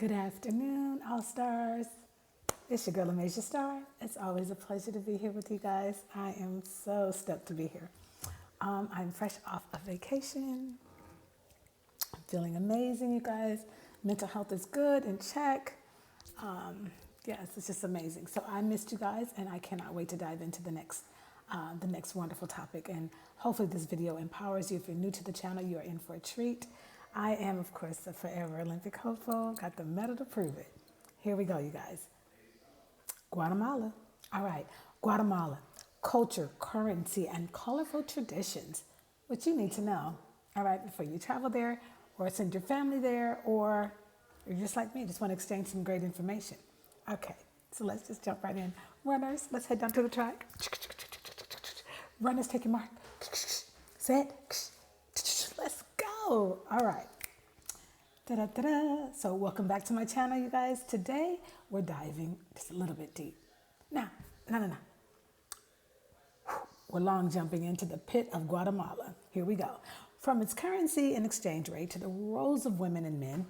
Good afternoon, All-Stars. It's your girl, Amasia Star. It's always a pleasure to be here with you guys. I am so stoked to be here. I'm fresh off a vacation. I'm feeling amazing, you guys. Mental health is good, in check. Yes, it's just amazing. So I missed you guys, and I cannot wait to dive into the next wonderful topic. And hopefully this video empowers you. If you're new to the channel, you are in for a treat. I am, of course, a forever Olympic hopeful. Got the medal to prove it. Here we go, you guys. Guatemala. All right, Guatemala. Culture, currency, and colorful traditions, which you need to know, all right, before you travel there or send your family there, or you're just like me, just want to exchange some great information. Okay, so let's just jump right in. Runners, let's head down to the track. Runners, take your mark. Set. Let's go. All right. Da-da-da-da. So welcome back to my channel, you guys. Today, we're diving just a little bit deep. Now, no. We're long jumping into the pit of Guatemala. Here we go. From its currency and exchange rate to the roles of women and men,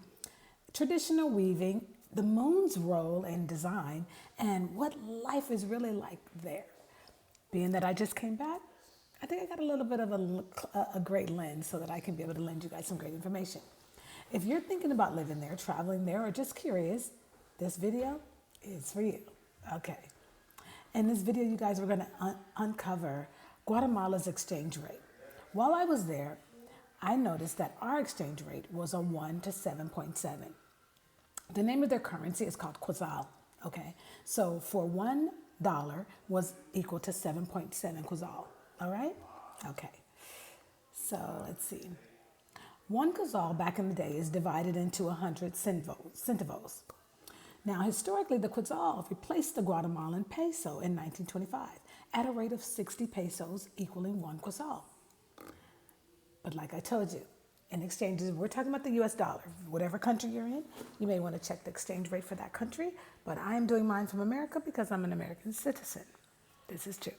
traditional weaving, the moon's role in design, and what life is really like there. Being that I just came back, I think I got a little bit of a great lens so that I can be able to lend you guys some great information. If you're thinking about living there, traveling there, or just curious, this video is for you. Okay. In this video, you guys, we're going to uncover Guatemala's exchange rate. While I was there, I noticed that our exchange rate was a 1 to 7.7. The name of their currency is called quetzal. Okay. So for $1 was equal to 7.7 quetzal. All right? Okay. So let's see. One quetzal back in the day is divided into 100 centavos. Now, historically, the quetzal replaced the Guatemalan peso in 1925 at a rate of 60 pesos equaling one quetzal. But like I told you, in exchanges, we're talking about the US dollar. Whatever country you're in, you may want to check the exchange rate for that country. But I am doing mine from America because I'm an American citizen. This is true.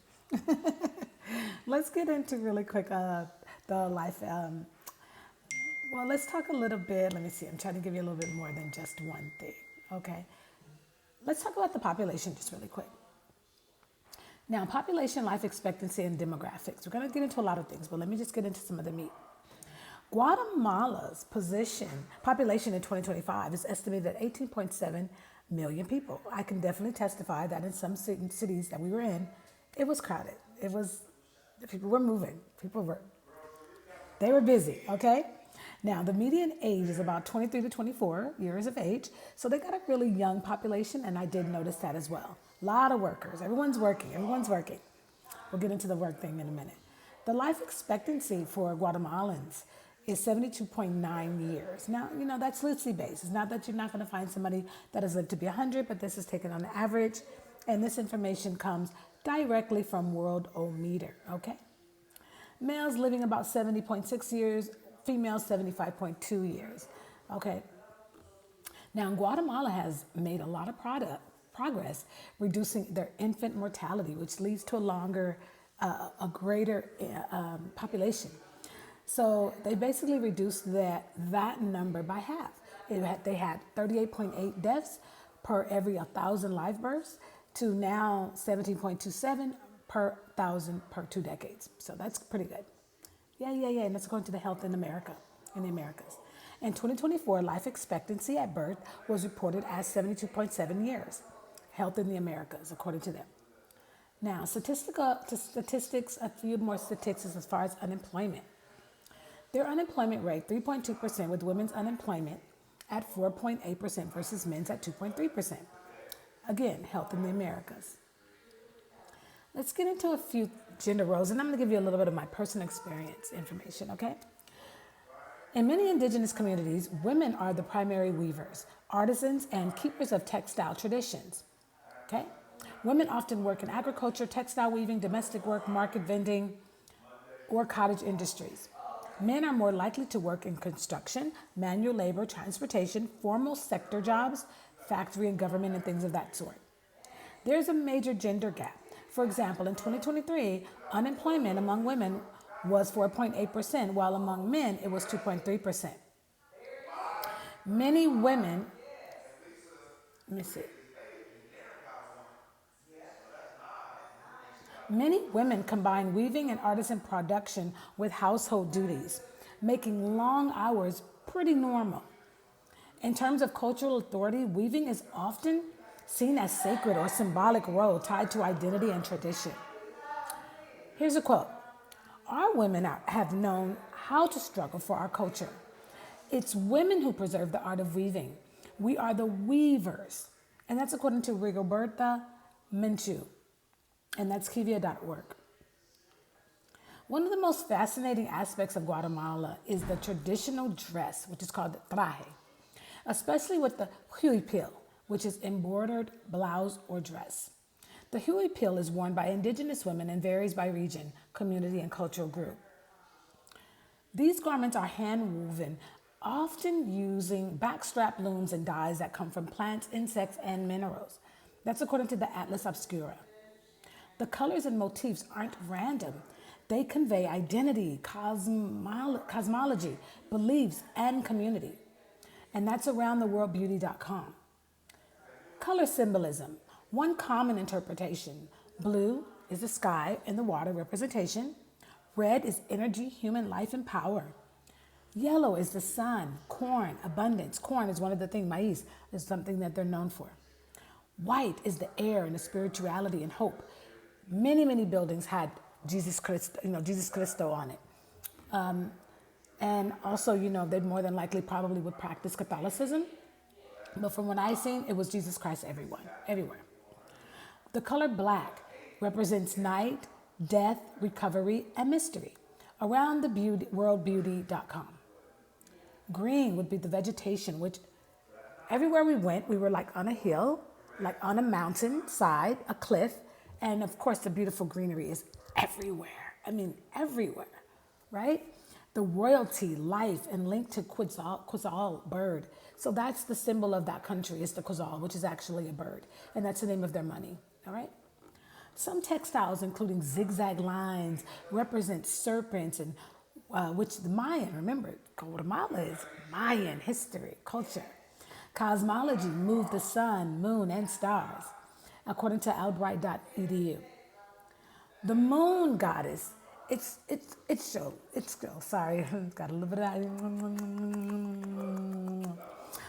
Let's get into really quick the life. Well, let's talk a little bit. Let me see. I'm trying to give you a little bit more than just one thing. Okay. Let's talk about the population just really quick. Now, population, life expectancy, and demographics. We're going to get into a lot of things, but let me just get into some of the meat. Guatemala's population in 2025 is estimated at 18.7 million people. I can definitely testify that in some cities that we were in, it was crowded. People were moving. They were busy, okay? Now, the median age is about 23 to 24 years of age, so they got a really young population, and I did notice that as well. A lot of workers. Everyone's working. We'll get into the work thing in a minute. The life expectancy for Guatemalans is 72.9 years. Now, that's loosely based. It's not that you're not going to find somebody that has lived to be 100, but this is taken on the average, and this information comes directly from Worldometer, okay? Males living about 70.6 years, females 75.2 years, okay? Now, Guatemala has made a lot of progress reducing their infant mortality, which leads to a greater population. So they basically reduced that number by half. They had 38.8 deaths per every 1,000 live births to now 17.27 per 1,000 per 2 decades. So that's pretty good. Yeah. And that's according to the health in the Americas. In 2024, life expectancy at birth was reported as 72.7 years. Health in the Americas, according to them. Now, statistics, a few more statistics as far as unemployment. Their unemployment rate, 3.2%, with women's unemployment at 4.8% versus men's at 2.3%. Again, health in the Americas. Let's get into a few gender roles, and I'm going to give you a little bit of my personal experience information, okay? In many indigenous communities, women are the primary weavers, artisans, and keepers of textile traditions, okay? Women often work in agriculture, textile weaving, domestic work, market vending, or cottage industries. Men are more likely to work in construction, manual labor, transportation, formal sector jobs, factory and government, and things of that sort. There's a major gender gap. For example, in 2023, unemployment among women was 4.8%, while among men it was 2.3%. Many women Let me see. Many women combine weaving and artisan production with household duties, making long hours pretty normal. In terms of cultural authority, weaving is often seen as sacred or symbolic role tied to identity and tradition. Here's a quote. Our women have known how to struggle for our culture. It's women who preserve the art of weaving. We are the weavers. And that's according to Rigoberta Menchú. And that's kivia.org. One of the most fascinating aspects of Guatemala is the traditional dress, which is called traje, especially with the huipil, which is embroidered blouse or dress. The huipil is worn by indigenous women and varies by region, community, and cultural group. These garments are hand-woven, often using backstrap looms and dyes that come from plants, insects, and minerals. That's according to the Atlas Obscura. The colors and motifs aren't random. They convey identity, cosmology, beliefs, and community. And that's aroundtheworldbeauty.com. Color symbolism. One common interpretation. Blue is the sky and the water representation. Red is energy, human life, and power. Yellow is the sun, corn, abundance. Corn is one of the things, maíz is something that they're known for. White is the air and the spirituality and hope. Many buildings had Jesus Cristo on it. And also, they more than likely probably would practice Catholicism. But from what I've seen, it was Jesus Christ everywhere. The color black represents night, death, recovery, and mystery. Worldbeauty.com. Green would be the vegetation, which everywhere we went, we were like on a hill, like on a mountain side, a cliff. And of course, the beautiful greenery is everywhere. I mean, everywhere, right? The royalty, life, and link to quetzal, bird. So that's the symbol of that country, is the quetzal, which is actually a bird. And that's the name of their money, all right? Some textiles, including zigzag lines, represent serpents, and which the Mayan, remember, Guatemala is Mayan history, culture. Cosmology moved the sun, moon, and stars, according to albright.edu. The moon goddess, it's sorry, got a little bit of that,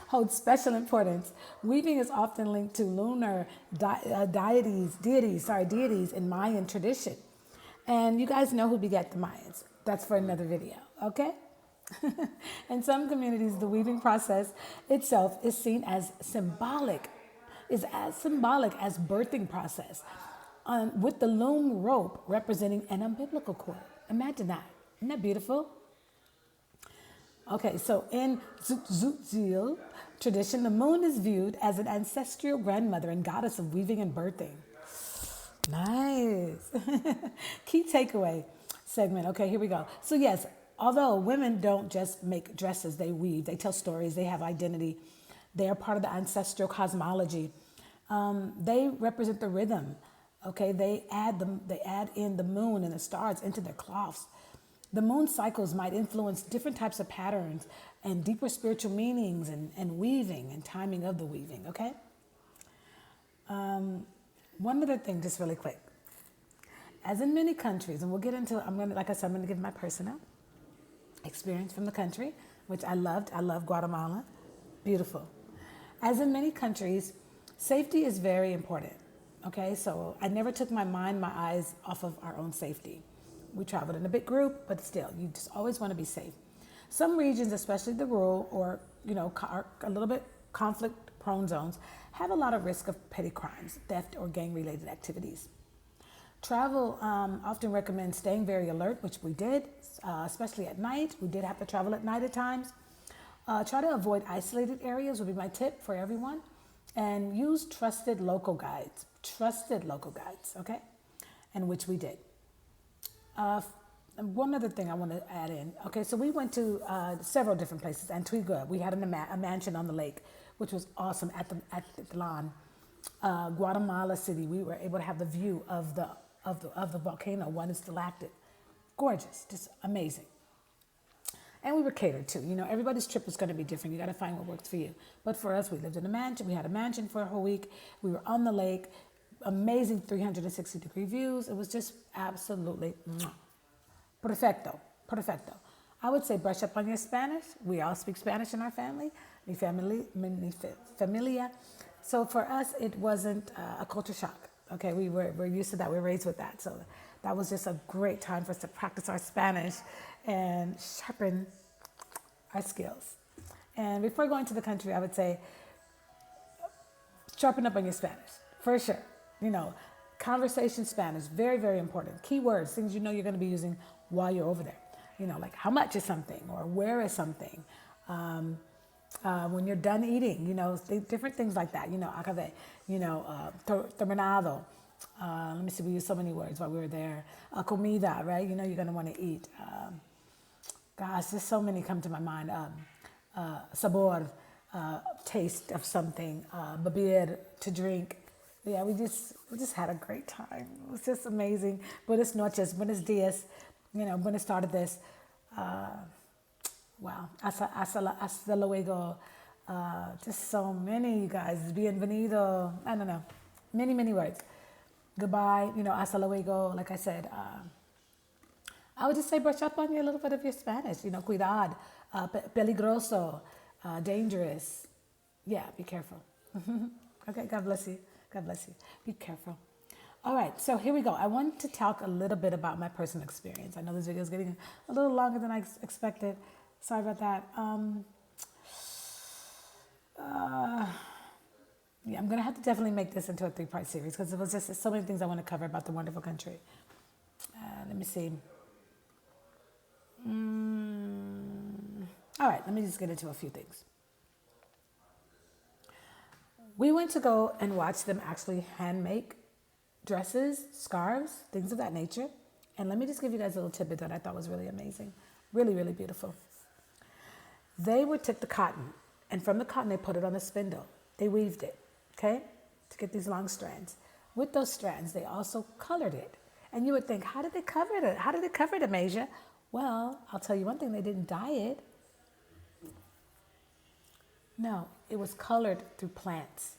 holds special importance. Weaving is often linked to lunar deities in Mayan tradition. And you guys know who begat the Mayans. That's for another video, okay? In some communities, the weaving process itself is seen as symbolic as birthing process, with the loom rope representing an umbilical cord. Imagine that. Isn't that beautiful? Okay, so in Tzotzil tradition, the moon is viewed as an ancestral grandmother and goddess of weaving and birthing. Nice. Key takeaway segment. Okay, here we go. So yes, although women don't just make dresses, they weave, they tell stories, they have identity. They are part of the ancestral cosmology. They represent the rhythm. Okay, they add in the moon and the stars into their cloths. The moon cycles might influence different types of patterns and deeper spiritual meanings and weaving and timing of the weaving. Okay. One other thing, just really quick. As in many countries, and we'll get into, I'm going to give my personal experience from the country, which I loved. I love Guatemala. Beautiful. As in many countries, safety is very important. Okay, so I never took my eyes off of our own safety. We traveled in a big group, but still, you just always want to be safe. Some regions, especially the rural or, are a little bit conflict-prone zones, have a lot of risk of petty crimes, theft, or gang-related activities. Travel often recommends staying very alert, which we did, especially at night. We did have to travel at night at times. Try to avoid isolated areas would be my tip for everyone. And use trusted local guides, okay? And which we did. One other thing I want to add in. Okay, so we went to several different places. Antigua, we had a mansion on the lake, which was awesome at the lawn. Guatemala City, we were able to have the view of the volcano when it's stalactite. Gorgeous, just amazing. And we were catered to. Everybody's trip was going to be different. You got to find what works for you. But for us, we lived in a mansion. We had a mansion for a whole week. We were on the lake. Amazing 360-degree views. It was just absolutely perfecto. Perfecto. I would say brush up on your Spanish. We all speak Spanish in our family. Mi familia. So for us, it wasn't a culture shock. Okay, we're used to that. We're raised with that. So that was just a great time for us to practice our Spanish and sharpen our skills. And before going to the country, I would say sharpen up on your Spanish, for sure. Conversation Spanish, very, very important. Keywords, things you're going to be using while you're over there. Like how much is something or where is something. When you're done eating, different things like that. Acabe, terminado. Let me see, we used so many words while we were there. Comida, right? You're going to want to eat. Gosh, there's so many come to my mind. Sabor, taste of something. Beber, to drink. Yeah, we just had a great time. It was just amazing. Buenas noches, buenos dias, buenas tardes. Wow, hasta luego. Just so many, you guys. Bienvenido. I don't know. Many, many words. Goodbye, hasta luego. Like I said, I would just say brush up on a little bit of your Spanish. Cuidad, peligroso, dangerous. Yeah, be careful. Okay, God bless you. God bless you. Be careful. All right, so here we go. I want to talk a little bit about my personal experience. I know this video is getting a little longer than I expected. Sorry about that. Yeah, I'm going to have to definitely make this into a 3-part series because it was just so many things I want to cover about the wonderful country. Let me see. All right, let me just get into a few things. We went to go and watch them actually hand make dresses, scarves, things of that nature. And let me just give you guys a little tidbit that I thought was really amazing. Really, really beautiful. They would take the cotton, and from the cotton, they put it on a spindle. They weaved it, okay, to get these long strands. With those strands, they also colored it. And you would think, how did they cover it? How did they cover it, Amasia? Well, I'll tell you one thing, they didn't dye it. No, it was colored through plants.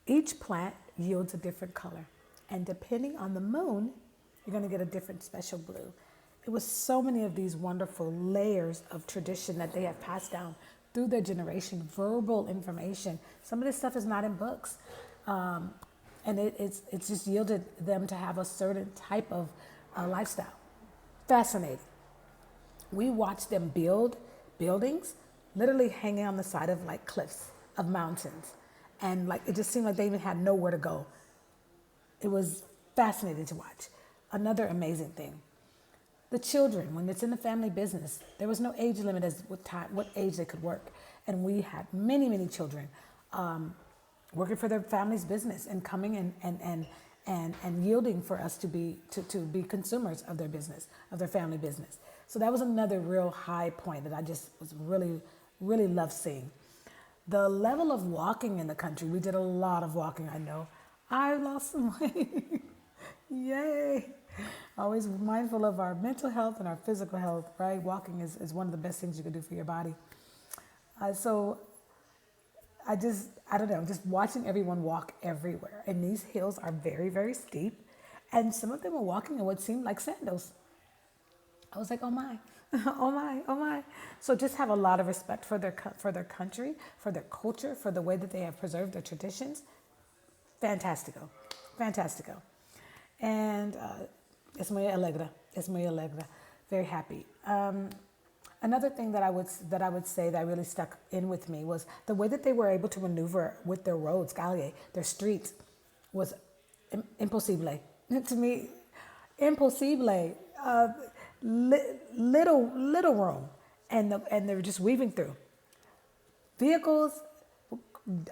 Each plant yields a different color. And depending on the moon, you're going to get a different special blue. It was so many of these wonderful layers of tradition that they have passed down through their generation, verbal information. Some of this stuff is not in books. And it's just yielded them to have a certain type of lifestyle. Fascinating. We watched them build buildings, literally hanging on the side of like cliffs of mountains. And like, it just seemed like they even had nowhere to go. It was fascinating to watch. Another amazing thing. The children, when it's in the family business, there was no age limit as what age they could work. And we had many, many children working for their family's business and coming and yielding for us to be consumers of their business, of their family business. So that was another real high point that I just was really, really loved seeing. The level of walking in the country, we did a lot of walking, I know. I lost some weight. Yay. Always mindful of our mental health and our physical health, right? Walking is one of the best things you can do for your body. So I don't know, just watching everyone walk everywhere. And these hills are very, very steep. And some of them were walking in what seemed like sandals. I was like, oh my, oh my, oh my. So just have a lot of respect for their country, for their culture, for the way that they have preserved their traditions. Fantastico, fantastico. And es muy alegra, very happy. Another thing that I would say that really stuck in with me was the way that they were able to maneuver with their roads, calle, their streets, was imposible. To me, imposible. Little room, and they were just weaving through vehicles.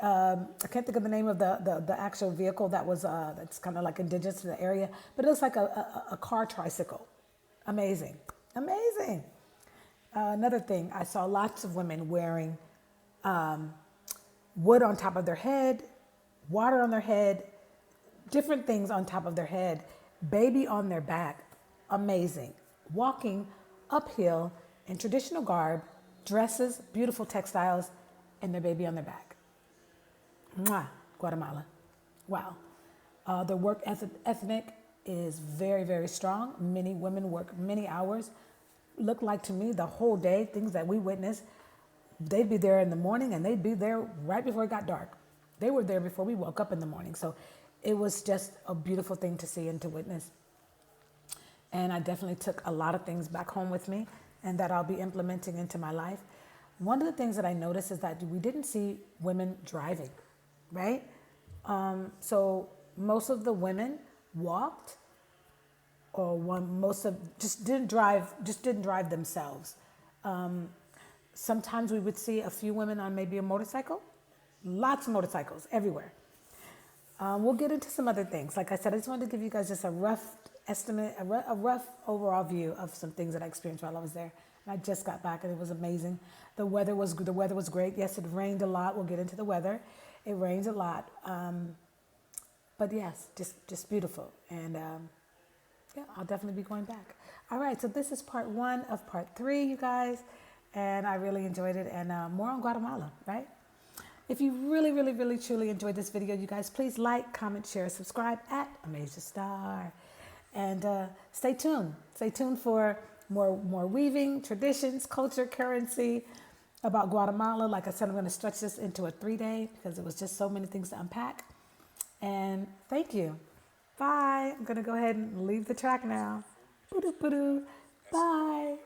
I can't think of the name of the actual vehicle that was that's kind of like indigenous to the area, but it looks like a car tricycle. Amazing. Another thing, I saw lots of women wearing wood on top of their head, water on their head, different things on top of their head, baby on their back. Amazing. Walking uphill in traditional garb, dresses, beautiful textiles, and their baby on their back. Mwah, Guatemala. Wow. The work ethic is very, very strong. Many women work many hours. Look like to me the whole day, things that we witnessed, they'd be there in the morning and they'd be there right before it got dark. They were there before we woke up in the morning. So it was just a beautiful thing to see and to witness. And I definitely took a lot of things back home with me and that I'll be implementing into my life. One of the things that I noticed is that we didn't see women driving, right? So most of the women walked, or just didn't drive themselves. Sometimes we would see a few women on maybe a motorcycle, lots of motorcycles everywhere. We'll get into some other things. Like I said, I just wanted to give you guys just a rough estimate, a rough overall view of some things that I experienced while I was there. And I just got back and it was amazing. The weather was great. Yes, it rained a lot. We'll get into the weather. It rains a lot. But yes, just beautiful. And yeah, I'll definitely be going back. All right, so this is part 1 of part 3, you guys. And I really enjoyed it. And more on Guatemala, right? If you really, really, really, truly enjoyed this video, you guys, please like, comment, share, subscribe at Amaze Your Star. And stay tuned. Stay tuned for more weaving, traditions, culture, currency about Guatemala. Like I said, I'm going to stretch this into a 3-day because it was just so many things to unpack. And thank you. Bye. I'm going to go ahead and leave the track now. Bye.